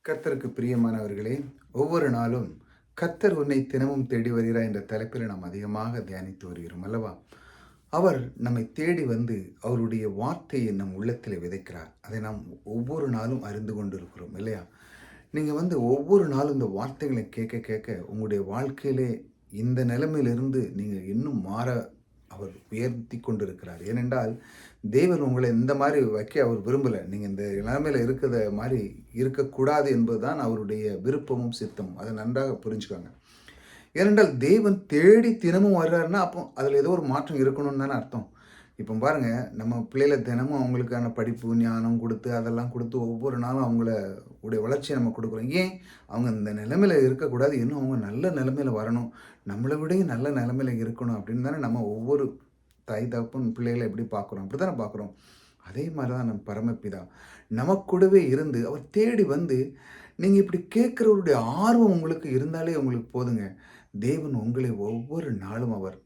கர்த்தருக்கு பிரியமானவர்களே, ஒவ்வொரு நாளும் கர்த்தர் உன்னை தினமும் தேடி வருகிறார் என்ற தலைப்பில் நாம் அதிகமாக தியானித்து வருகிறோம் அல்லவா? அவர் நம்மை தேடி வந்து அவருடைய வார்த்தையை நம் உள்ளத்திலே விதைக்கிறார். அதை நாம் ஒவ்வொரு நாளும் அறிந்து கொண்டிருக்கிறோம் இல்லையா? நீங்க ஒவ்வொரு நாளும் இந்த வார்த்தைகளை கேட்க கேட்க உங்களுடைய வாழ்க்கையிலே இந்த நிலைமையிலிருந்து நீங்க இன்னும் மாற அவர் உயர்த்தி கொண்டிருக்கிறார். ஏனென்றால், தேவன் உங்கள இந்த மாரி வைக்க அவர் விரும்பல. நீங்க இந்த நிலைமையில இருக்கிறத மாரி இருக்கக்கூடாது என்பதுதான் அவருடைய விருப்பமும், சித்தமும். அத நன்றாக புரிஞ்சுக்கோங்க. ஏனென்றால், தேவன் தேடி தினமும் வர்றாருன்னா, அப்போ அதில ஏதோ ஒரு மாற்றம் இருக்கணும்னு தானே அர்த்தம். இப்போ பாருங்க, நம்ம பிள்ளைகள தினமும் அவங்களுக்கான படிப்பு, ஞானம் குடுத்து, அதெல்லாம் குடுத்து ஒவ்வொரு நாளும் அவங்கள உடைய வளர்ச்சிய நம்ம குடுக்குறோம். ஏன்? அவங்க இந்த நிலைமையில இருக்கக்கூடாது. இன்னும் அவங்க நல்ல நிலைமையில வரணும். நம்மள விடயும் நல்ல நிலைமையில இருக்கணும் அப்படின்னு தானே நம்ம ஒவ்வொரு தாய், தகப்பன் பிள்ளைகள எப்படி பார்க்குறோம்? அப்படித்தானே பார்க்குறோம். அதே மாரி தான் நம் பரமபிதா. நமக்கூடவே இருந்து அவர் தேடி வந்து, நீங்க இப்படி கேட்கிறவருடைய ஆர்வம் உங்களுக்கு இருந்தாலே உங்களுக்கு போதுங்க. தேவன் உங்களை ஒவ்வொரு நாளும் அவர்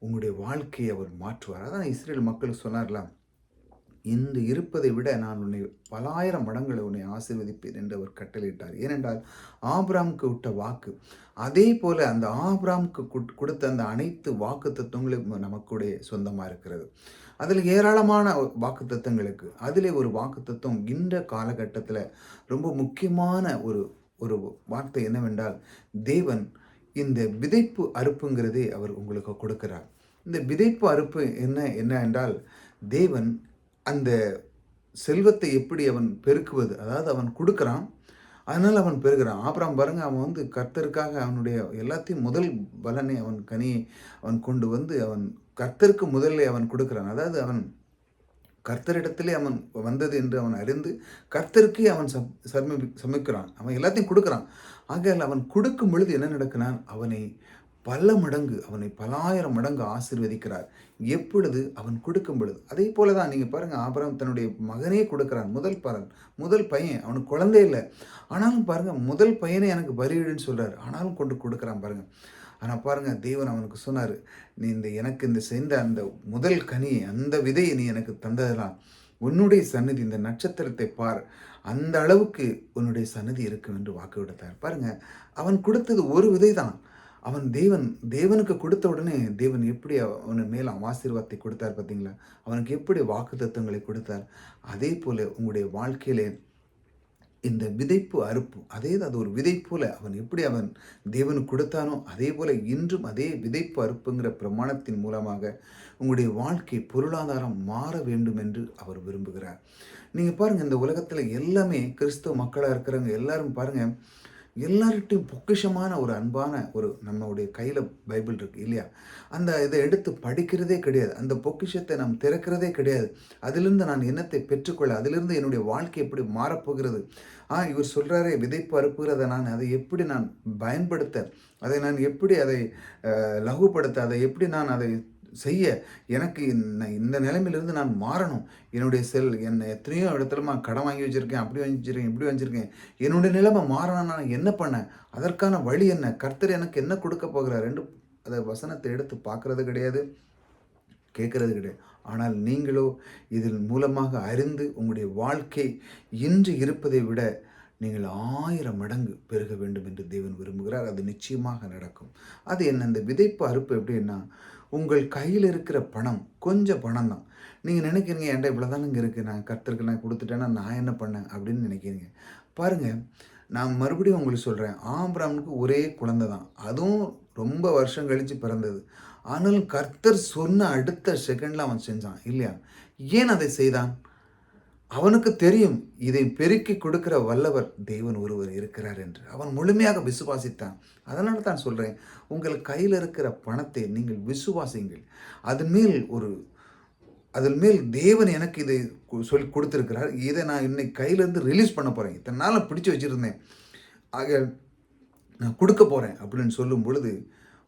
உங்களுடைய வாழ்க்கையை அவர் மாற்றுவார். அதான் இஸ்ரேல் மக்களுக்கு சொன்னார்ல, இன்று இருப்பதை விட நான் உன்னை பலாயிரம் மடங்கு உன்னை ஆசீர்வதிப்பேன் என்று அவர் கட்டளையிட்டார். ஏனென்றால் ஆபிரகாமுக்கு விட்ட வாக்கு. அதே போல அந்த ஆபிரகாமுக்கு கொடுத்த அந்த அனைத்து வாக்குத்தத்தங்களும் நமக்குடைய சொந்தமா இருக்கிறது. அதில் ஏராளமான வாக்குத்தத்தங்களுக்கு அதிலே ஒரு வாக்குத்தத்தம் இந்த காலகட்டத்தில ரொம்ப முக்கியமான ஒரு ஒரு வார்த்தை என்னவென்றால், தேவன் இந்த விதைப்பு அறுப்புங்கிறதை அவர் உங்களுக்கு கொடுக்கிறார். இந்த விதைப்பு அறுப்பு என்ன என்ன என்றால், தேவன் அந்த செல்வத்தை எப்படி அவன் பெருக்குவது, அதாவது அவன் குடுக்குறான். அதனால அவன் பெறுகிறான். ஆபிரகாம் பாருங்க, அவன் கர்த்தருக்காக அவனுடைய எல்லாத்தையும் முதல் பலனை அவன் கனியை அவன் கொண்டு வந்து அவன் கர்த்தருக்கு முதலிலே அவன் கொடுக்கிறான். அதாவது அவன் கர்த்தரிடத்திலே அவன் வந்தது என்று அவன் அறிந்து, கர்த்தருக்கே அவன் சமைக்கிறான். அவன் எல்லாத்தையும் குடுக்குறான். ஆகையால் அவன் கொடுக்கும் பொழுது என்ன நடக்குனான், அவனை பல மடங்கு, அவனை பலாயிரம் மடங்கு ஆசீர்வதிக்கிறார். எப்பொழுது? அவன் கொடுக்கும் பொழுது. அதே போல தான் நீங்க பாருங்க, ஆபிரகாம் தன்னுடைய மகனே கொடுக்கிறான். முதல் பையன். அவனுக்கு குழந்தை இல்ல. ஆனாலும் பாருங்க, முதல் பையனே எனக்கு பலியிடுன்னு சொல்றாரு. ஆனாலும் கொண்டு கொடுக்குறான் பாருங்க. ஆனா பாருங்க, தேவன் அவனுக்கு சொன்னாரு, "நீ எனக்கு இந்த செய்த அந்த முதல் கனியை, அந்த விதையை நீ எனக்கு தந்ததெல்லாம், உன்னுடைய சந்நிதி இந்த நட்சத்திரத்தை பார். அந்த அளவுக்கு உன்னுடைய சந்நிதி இருக்கும்" என்று வாக்கு கொடுத்தார். பாருங்க, அவன் கொடுத்தது ஒரு விதை தான். தேவனுக்கு கொடுத்த உடனே தேவன் எப்படி அவன் மேல் ஆசீர்வாதத்தை கொடுத்தார் பார்த்தீங்களா? அவனுக்கு எப்படி வாக்குத்தத்தங்களை கொடுத்தார். அதே போல உங்களுடைய வாழ்க்கையிலே இந்த விதைப்பு அறுப்பு, அது ஒரு விதை போல அவன் தேவனுக்கு கொடுத்தானோ, அதே போல இன்றும் அதே விதைப்பு அறுப்புங்கிற பிரமாணத்தின் மூலமாக உங்களுடைய வாழ்க்கை பொருளாதாரம் மாற வேண்டும் என்று அவர் விரும்புகிறார். நீங்க பாருங்க, இந்த உலகத்துல எல்லாமே கிறிஸ்தவ மக்களா இருக்கிறவங்க எல்லாரும் பாருங்க, எல்லார்கிட்டயும் பொக்கிஷமான ஒரு அன்பான ஒரு நம்மளுடைய கையில பைபிள் இருக்கு இல்லையா? அந்த இத எடுத்து படிக்கிறதே கிடையாது. அந்த பொக்கிஷத்தை நாம் திறக்கிறதே கிடையாது. அதிலிருந்து நான் என்னத்தை பெற்றுக்கொள்ள, அதிலிருந்து என்னுடைய வாழ்க்கை எப்படி மாறப்போகிறது? இவர் சொல்றாரே, விதைப்பு அறுப்புகிறத அதை எப்படி நான் பயன்படுத்த, அதை நான் எப்படி அதை லகுபடுத்த, அதை எப்படி நான் அதை செய்ய, எனக்கு இந்த நிலைமையிலிருந்து நான் மாறணும். என்ன எத்தனையோ இடத்துல நான் கடன் வாங்கி வச்சிருக்கேன், அப்படி வாங்கி வச்சிருக்கேன், இப்படி வச்சிருக்கேன். என்னுடைய நிலைமை மாறணும்னா நான் என்ன பண்ணேன்? அதற்கான வழி என்ன? கர்த்தர் எனக்கு என்ன கொடுக்க போகிறார் என்று அந்த வசனத்தை எடுத்து பார்க்கிறது கிடையாது, கேட்கிறது கிடையாது. ஆனால் நீங்களோ இதன் மூலமாக அறிந்து உங்களுடைய வாழ்க்கை இன்று இருப்பதை விட நீங்கள் 1000 மடங்கு பெருக வேண்டும் என்று தேவன் விரும்புகிறார். அது நிச்சயமாக நடக்கும். அது என்ன? இந்த விதைப்பு அறுப்பு எப்படின்னா, உங்கள் கையில் இருக்கிற பணம் கொஞ்சம் பணம் தான். நீங்க நினைக்கிறீங்க, என்ட்ட இவ்வளோதானுங்க இருக்கு, நான் கர்த்தருக்கு நான் குடுத்துட்டேன்னா நான் என்ன பண்ணேன்? அப்படின்னு நினைக்கிறீங்க. பாருங்க, நான் மறுபடியும் உங்களுக்கு சொல்றேன். ஆபிரகாமுக்கு ஒரே குழந்தை தான். அதுவும் ரொம்ப வருஷம் கழிச்சு பிறந்தது. ஆனாலும் கர்த்தர் சொன்ன அடுத்த செகண்ட்ல அவன் செஞ்சான் இல்லையா? ஏன் அதை செய்தான்? அவனுக்கு தெரியும், இதை பெருக்கிக் கொடுக்கிற வல்லவர் தேவன் ஒருவர் இருக்கிறார் என்று. அவன் முழுமையாக விசுவாசித்தான். அதனால தான் சொல்றேன், உங்கள் கையில இருக்கிற பணத்தை நீங்கள் விசுவாசியுங்கள். அதன் மேல் அதன் மேல் தேவன் எனக்கு இதை சொல்லி கொடுத்திருக்கிறார். இதை நான் இன்னைக்கு கையிலேருந்து ரிலீஸ் பண்ண போறேன். இத்தனை நாள் நான் பிடிச்சு வச்சிருந்தேன். ஆக நான் கொடுக்க போறேன் அப்படின்னு சொல்லும் பொழுது,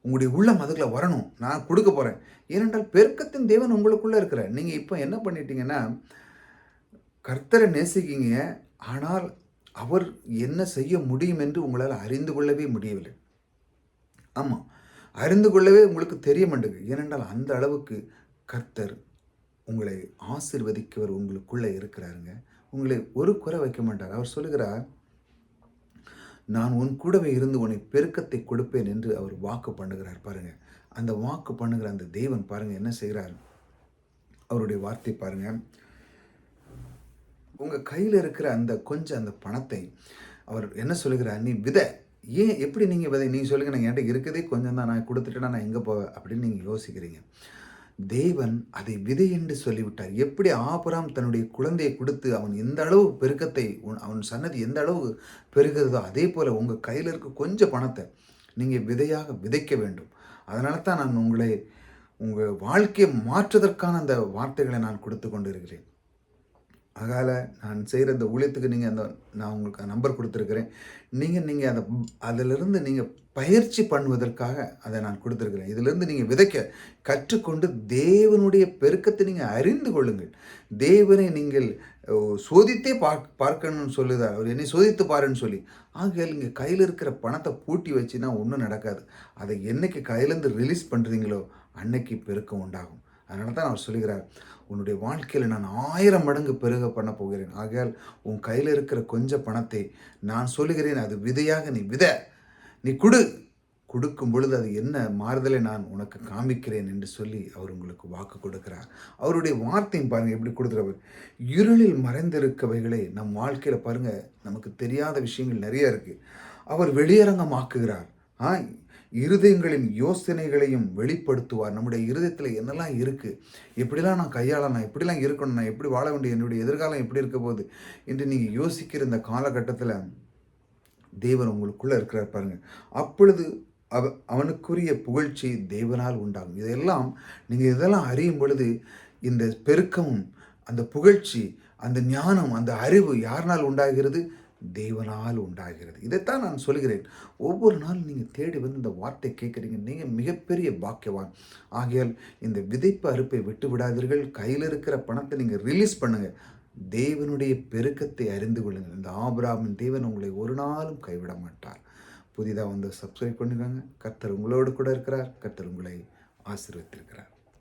உங்களுடைய உள்ளம் அதுக்குள்ள வரணும். நான் கொடுக்க போறேன். ஏனென்றால் பெருக்கத்தின் தேவன் உங்களுக்குள்ள இருக்கிறார். நீங்க இப்போ என்ன பண்ணிட்டீங்கன்னா, கர்த்தரை நேசிக்கீங்க. ஆனால் அவர் என்ன செய்ய முடியும் என்று உங்களால் அறிந்து கொள்ளவே முடியவில்லை. ஆமா. அறிந்து கொள்ளவே உங்களுக்கு தெரிய மாட்டேங்குது. ஏனென்றால் அந்த அளவுக்கு கர்த்தர் உங்களை ஆசீர்வதிக்கவர் உங்களுக்குள்ள இருக்கிறாருங்க. உங்களை ஒரு குறை வைக்க மாட்டார். அவர் சொல்லுகிறார், நான் உன் கூடவே இருந்து உன்னை பெருக்கத்தை கொடுப்பேன் என்று அவர் வாக்கு பண்ணுகிறார் பாருங்க. அந்த வாக்கு பண்ணுகிற அந்த தேவன் பாருங்க என்ன செய்கிறார்? அவருடைய வார்த்தை பாருங்க. உங்க கையில இருக்கிற அந்த பணத்தை அவர் என்ன சொல்லுகிறார்? நீ விதை. ஏன் எப்படி நீங்க விதை? நீங்க சொல்லுங்க, நான் என்கிட்ட இருக்கிறதே கொஞ்சம் தான், நான் கொடுத்துட்டேன்னா நான் எங்க போவேன் அப்படின்னு நீங்க யோசிக்கிறீங்க. தேவன் அதை விதை என்று சொல்லிவிட்டார். எப்படி ஆபிரகாம் தன்னுடைய குழந்தையை கொடுத்து அவன் எந்த அளவு பெருக்கத்தை அவன் சன்னதி எந்த அளவு பெருகுதோ, அதே போல உங்க கையில் இருக்க கொஞ்சம் பணத்தை நீங்க விதையாக விதைக்க வேண்டும். அதனால தான் நான் உங்க வாழ்க்கையை மாற்றுவதற்கான அந்த வார்த்தைகளை நான் கொடுத்து கொண்டு இருக்கிறேன். அதால நான் செய்கிற இந்த ஊழியத்துக்கு நான் உங்களுக்கு நம்பர் கொடுத்துருக்கிறேன். நீங்கள் அதிலிருந்து நீங்கள் பயிற்சி பண்ணுவதற்காக அதை நான் கொடுத்துருக்கிறேன். இதிலிருந்து நீங்கள் விதைக்க கற்றுக்கொண்டு தேவனுடைய பெருக்கத்தை நீங்கள் அறிந்து கொள்ளுங்கள். தேவனை நீங்கள் சோதித்தே பார்க்கணும்னு சொல்லுதா, அவர் என்னை சோதித்து பாருன்னு சொல்லி. ஆகையால் இங்கே கையில் இருக்கிற பணத்தை பூட்டி வச்சுன்னா ஒன்றும் நடக்காது. அதை என்னைக்கு கையிலேருந்து ரிலீஸ் பண்ணுறீங்களோ அன்னைக்கு பெருக்கம் உண்டாகும். அதனால தான் அவர் சொல்லுகிறார், உன்னுடைய வாழ்க்கையில் நான் 1000 மடங்கு பெருக பண்ண போகிறேன். ஆகையால் உன் கையில் இருக்கிற கொஞ்சம் பணத்தை நான் சொல்லுகிறேன், அது விதையாக நீ நீ கொடுக்கும் பொழுது அது என்ன மாறுதலை நான் உனக்கு காமிக்கிறேன் என்று சொல்லி அவர் உங்களுக்கு வாக்கு கொடுக்கிறார். அவருடைய வார்த்தையும் பாருங்கள் எப்படி கொடுக்குறவர். இருளில் மறைந்திருக்கவைகளை நம் வாழ்க்கையில் பாருங்கள், நமக்கு தெரியாத விஷயங்கள் நிறைய இருக்குது. அவர் வெளியரங்கமாக்குகிறார். இருதயங்களின் யோசனைகளையும் வெளிப்படுத்துவார். நம்முடைய இருதயத்தில் என்னெல்லாம் இருக்குது, எப்படிலாம் நான் கையாளலாம், எப்படிலாம் இருக்கணும், நான் எப்படி வாழ வேண்டிய, என்னுடைய எதிர்காலம் எப்படி இருக்க போகுது என்று நீங்கள் யோசிக்கிற இந்த காலகட்டத்தில் தேவன் உங்களுக்குள்ளே இருக்கிறார் பாருங்கள். அப்பொழுது அவனுக்குரிய புகழ்ச்சி தேவனால் உண்டாகும். இதெல்லாம் அறியும் பொழுது இந்த பெருக்கமும் அந்த புகழ்ச்சி அந்த ஞானம் அந்த அறிவு யாருனால் உண்டாகிறது? தேவனால் உண்டாகிறது. இதைத்தான் நான் சொல்கிறேன். ஒவ்வொரு நாளும் நீங்கள் தேடி வந்து இந்த வார்த்தை கேட்குறீங்க, நீங்கள் மிகப்பெரிய பாக்கியவான். ஆகையால் இந்த விதைப்பு அறுப்பை விட்டு விடாதீர்கள். கையில் இருக்கிற பணத்தை நீங்கள் ரிலீஸ் பண்ணுங்கள். தேவனுடைய பெருக்கத்தை அறிந்து கொள்ளுங்கள். இந்த ஆபிரகாமின் தேவன் உங்களை ஒரு நாளும் கைவிட மாட்டார். புதிதாக வந்து சப்ஸ்கிரைப் பண்ணுங்க. கர்த்தர் உங்களோடு கூட இருக்கிறார். கர்த்தர் உங்களை ஆசீர்வதித்திருக்கிறார்.